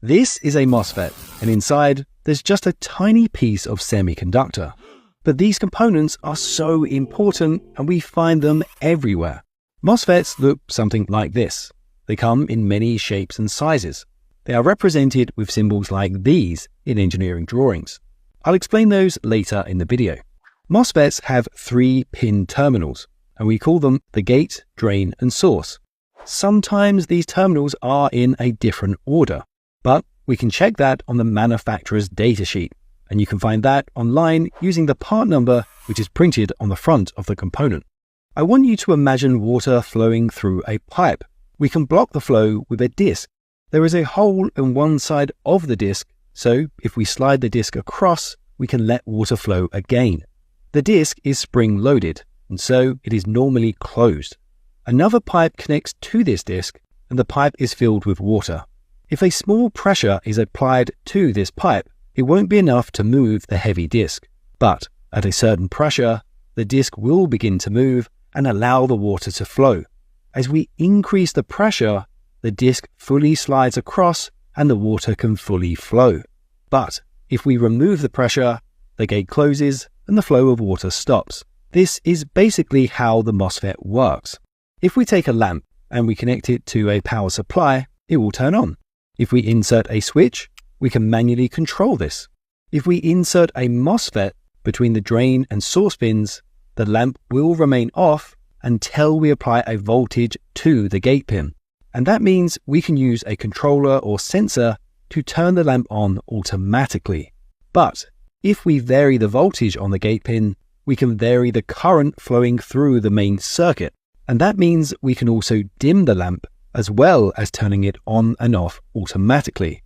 This is a MOSFET, and inside there's just a tiny piece of semiconductor. But these components are so important and we find them everywhere. MOSFETs look something like this. They come in many shapes and sizes. They are represented with symbols like these in engineering drawings. I'll explain those later in the video. MOSFETs have 3 pin terminals, and we call them the gate, drain, and source. Sometimes these terminals are in a different order, but we can check that on the manufacturer's datasheet, and you can find that online using the part number which is printed on the front of the component. I want you to imagine water flowing through a pipe. We can block the flow with a disc. There is a hole in one side of the disc, so if we slide the disc across, we can let water flow again. The disc is spring-loaded, and so it is normally closed. Another pipe connects to this disc, and the pipe is filled with water. If a small pressure is applied to this pipe, it won't be enough to move the heavy disc. But at a certain pressure, the disc will begin to move and allow the water to flow. As we increase the pressure, the disc fully slides across and the water can fully flow. But if we remove the pressure, the gate closes and the flow of water stops. This is basically how the MOSFET works. If we take a lamp and we connect it to a power supply, it will turn on. If we insert a switch, we can manually control this. If we insert a MOSFET between the drain and source pins, the lamp will remain off until we apply a voltage to the gate pin. And that means we can use a controller or sensor to turn the lamp on automatically. But if we vary the voltage on the gate pin, we can vary the current flowing through the main circuit. And that means we can also dim the lamp as well as turning it on and off automatically.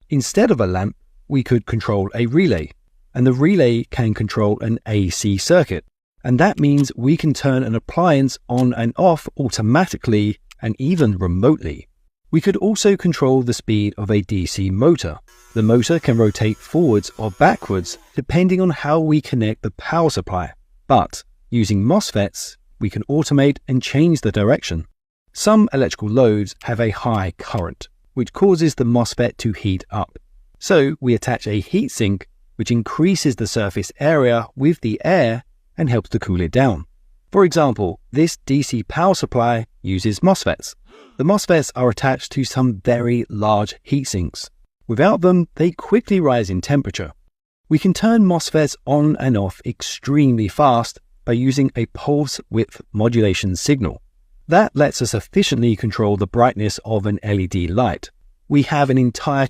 Instead of a lamp, we could control a relay, and the relay can control an AC circuit. And that means we can turn an appliance on and off automatically and even remotely. We could also control the speed of a DC motor. The motor can rotate forwards or backwards depending on how we connect the power supply. But using MOSFETs, we can automate and change the direction. Some electrical loads have a high current, which causes the MOSFET to heat up. So we attach a heatsink, which increases the surface area with the air and helps to cool it down. For example, this DC power supply uses MOSFETs. The MOSFETs are attached to some very large heat sinks. Without them, they quickly rise in temperature. We can turn MOSFETs on and off extremely fast by using a pulse width modulation signal. That lets us efficiently control the brightness of an LED light. We have an entire